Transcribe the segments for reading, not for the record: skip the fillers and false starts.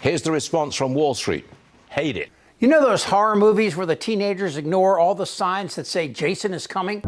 Here's the response from Wall Street. Hate it. You know those horror movies where the teenagers ignore all the signs that say Jason is coming?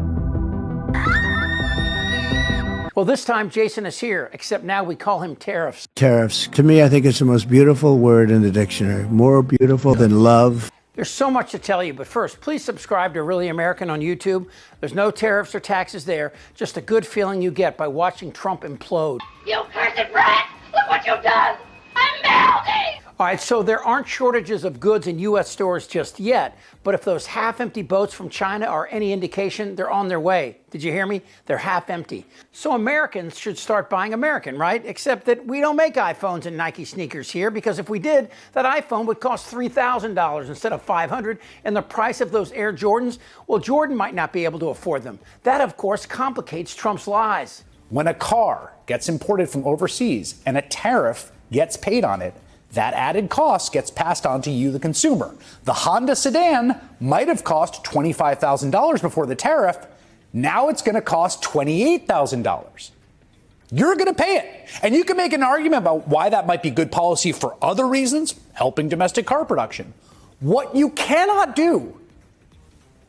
Well, this time Jason is here, except now we call him Tariffs. Tariffs. To me, I think it's the most beautiful word in the dictionary. More beautiful than love. There's so much to tell you, but first, please subscribe to Really American on YouTube. There's no tariffs or taxes there, just a good feeling you get by watching Trump implode. You cursed rat! Look what you've done! I'm melting! All right, so there aren't shortages of goods in U.S. stores just yet, but if those half-empty boats from China are any indication, they're on their way. Did you hear me? They're half empty. So Americans should start buying American, right? Except that we don't make iPhones and Nike sneakers here, because if we did, that iPhone would cost $3,000 instead of $500, and the price of those Air Jordans, well, Jordan might not be able to afford them. That, of course, complicates Trump's lies. When a car gets imported from overseas and a tariff gets paid on it, that added cost gets passed on to you, the consumer. The Honda sedan might have cost $25,000 before the tariff. Now it's going to cost $28,000. You're going to pay it. And you can make an argument about why that might be good policy for other reasons, helping domestic car production. What you cannot do,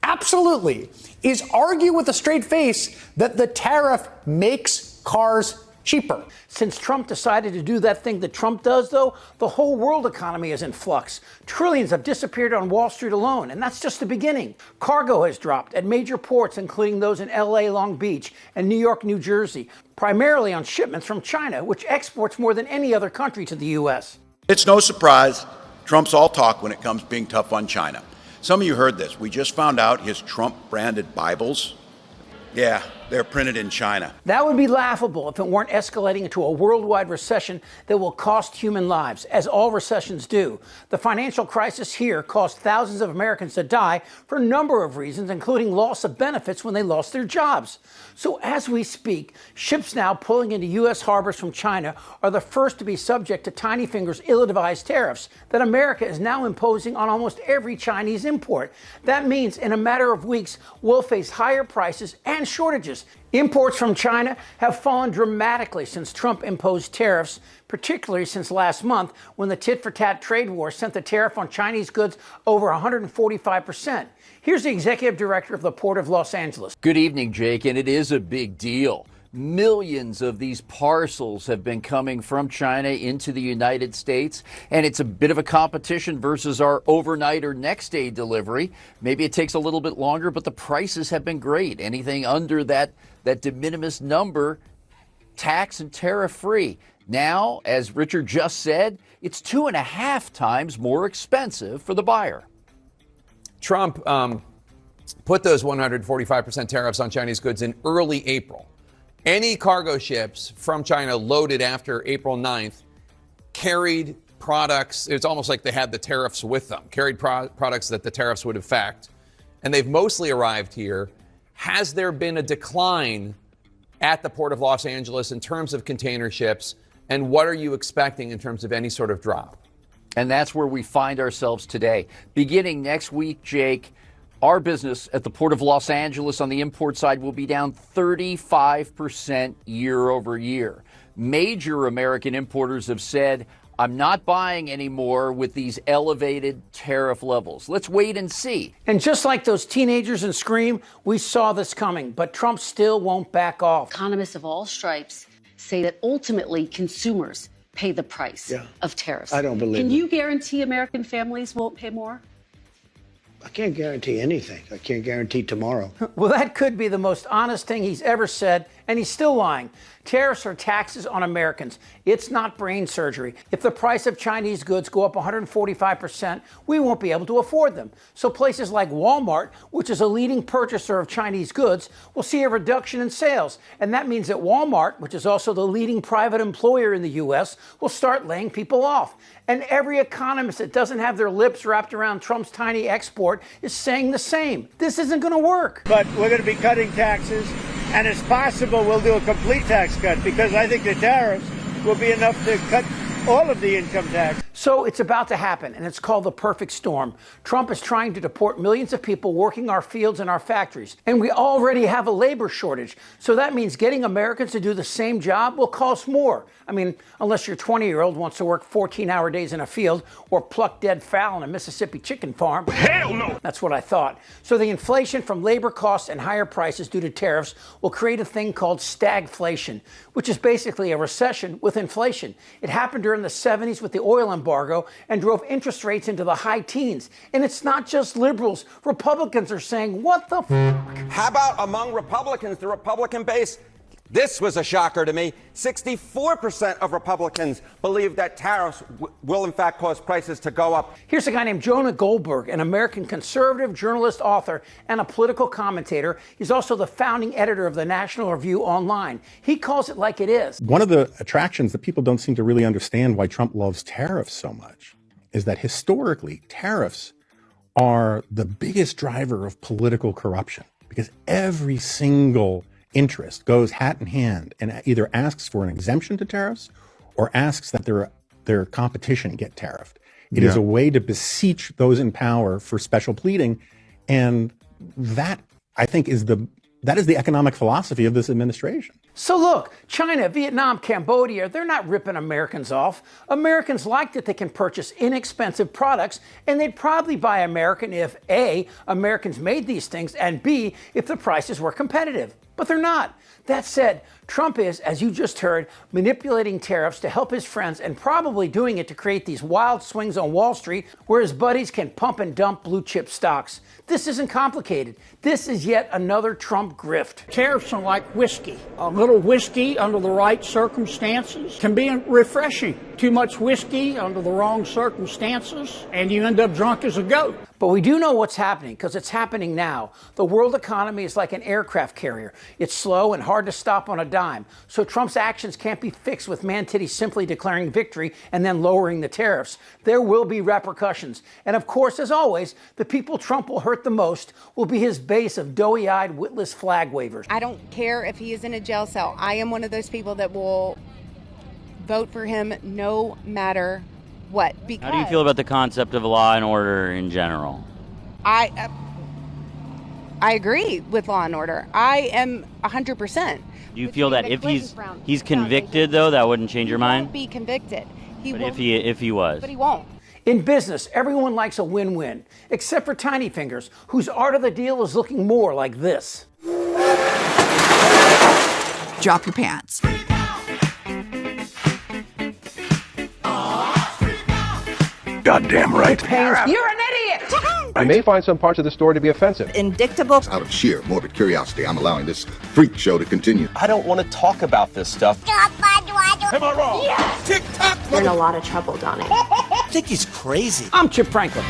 absolutely, is argue with a straight face that the tariff makes cars cheaper. Since Trump decided to do that thing that Trump does, though, the whole world economy is in flux. Trillions have disappeared on Wall Street alone, and that's just the beginning. Cargo has dropped at major ports, including those in L.A., Long Beach, and New York, New Jersey, primarily on shipments from China, which exports more than any other country to the U.S. It's no surprise Trump's all talk when it comes being tough on China. Some of you heard this. We just found out his Trump-branded Bibles, yeah, they're printed in China. That would be laughable if it weren't escalating into a worldwide recession that will cost human lives, as all recessions do. The financial crisis here caused thousands of Americans to die for a number of reasons, including loss of benefits when they lost their jobs. So as we speak, ships now pulling into U.S. harbors from China are the first to be subject to Tiny Finger's ill-advised tariffs that America is now imposing on almost every Chinese import. That means in a matter of weeks, we'll face higher prices and shortages. Imports from China have fallen dramatically since Trump imposed tariffs, particularly since last month when the tit-for-tat trade war sent the tariff on Chinese goods over 145%. Here's the executive director of the Port of Los Angeles. Good evening, Jake, and it is a big deal. Millions of these parcels have been coming from China into the United States, and it's a bit of a competition versus our overnight or next day delivery. Maybe it takes a little bit longer, but the prices have been great. Anything under that de minimis number, tax and tariff free. Now, as Richard just said, it's 2.5 times more expensive for the buyer. Trump put those 145% tariffs on Chinese goods in early April. Any cargo ships from China loaded after April 9th carried products. It's almost like they had the tariffs with them, carried products that the tariffs would affect. And they've mostly arrived here. Has there been a decline at the Port of Los Angeles in terms of container ships? And what are you expecting in terms of any sort of drop? And that's where we find ourselves today. Beginning next week, Jake, our business at the Port of Los Angeles on the import side will be down 35% year over year. Major American importers have said, I'm not buying anymore with these elevated tariff levels. Let's wait and see. And just like those teenagers in Scream, we saw this coming, but Trump still won't back off. Economists of all stripes say that ultimately consumers pay the price of tariffs. I don't believe Can it. you guarantee American families won't pay more? I can't guarantee anything. I can't guarantee tomorrow. Well, that could be the most honest thing he's ever said, and he's still lying. Tariffs are taxes on Americans. It's not brain surgery. If the price of Chinese goods go up 145%, we won't be able to afford them. So places like Walmart, which is a leading purchaser of Chinese goods, will see a reduction in sales. And that means that Walmart, which is also the leading private employer in the U.S., will start laying people off. And every economist that doesn't have their lips wrapped around Trump's tiny export is saying the same. This isn't going to work. But we're going to be cutting taxes, and it's possible we'll do a complete tax cut, because I think the tariffs will be enough to cut all of the income tax. So it's about to happen, and it's called the perfect storm. Trump is trying to deport millions of people working our fields and our factories. And we already have a labor shortage. So that means getting Americans to do the same job will cost more. I mean, unless your 20-year-old wants to work 14-hour days in a field or pluck dead fowl on a Mississippi chicken farm. Hell no! That's what I thought. So the inflation from labor costs and higher prices due to tariffs will create a thing called stagflation, which is basically a recession with inflation. It happened during the 70s with the oil embargo and drove interest rates into the high teens. And it's not just liberals. Republicans are saying, what the f***? How about among Republicans, the Republican base? This was a shocker to me. 64% of Republicans believe that tariffs will, in fact, cause prices to go up. Here's a guy named Jonah Goldberg, an American conservative journalist, author, and a political commentator. He's also the founding editor of the National Review Online. He calls it like it is. One of the attractions that people don't seem to really understand why Trump loves tariffs so much is that historically, tariffs are the biggest driver of political corruption because every single interest goes hat in hand and either asks for an exemption to tariffs or asks that their competition get tariffed. It is a way to beseech those in power for special pleading. And that, I think, is the economic philosophy of this administration. So look, China, Vietnam, Cambodia, they're not ripping Americans off. Americans like that they can purchase inexpensive products, and they'd probably buy American if A, Americans made these things, and B, if the prices were competitive. But they're not. That said, Trump is, as you just heard, manipulating tariffs to help his friends and probably doing it to create these wild swings on Wall Street where his buddies can pump and dump blue chip stocks. This isn't complicated. This is yet another Trump grift. Tariffs are like whiskey. A little whiskey under the right circumstances can be refreshing. Too much whiskey under the wrong circumstances, and you end up drunk as a goat. But we do know what's happening because it's happening now. The world economy is like an aircraft carrier. It's slow and hard to stop on a dime. So Trump's actions can't be fixed with man-titty simply declaring victory and then lowering the tariffs. There will be repercussions. And of course, as always, the people Trump will hurt the most will be his base of doughy-eyed, witless flag wavers. I don't care if he is in a jail cell. I am one of those people that will vote for him no matter what. Because how do you feel about the concept of law and order in general? I agree with law and order. I am 100%. Do you feel that if he's convicted, though, that wouldn't change your mind? He won't be convicted. But if he was. But he won't. In business, everyone likes a win-win, except for Tiny Fingers, whose art of the deal is looking more like this. Drop your pants. Goddamn right. You're an idiot! I may find some parts of the story to be offensive. Indictable. Out of sheer morbid curiosity, I'm allowing this freak show to continue. I don't want to talk about this stuff. Am I wrong? Yes! Tick-tock! You're in a lot of trouble, Donnie. I think he's crazy. I'm Chip Franklin.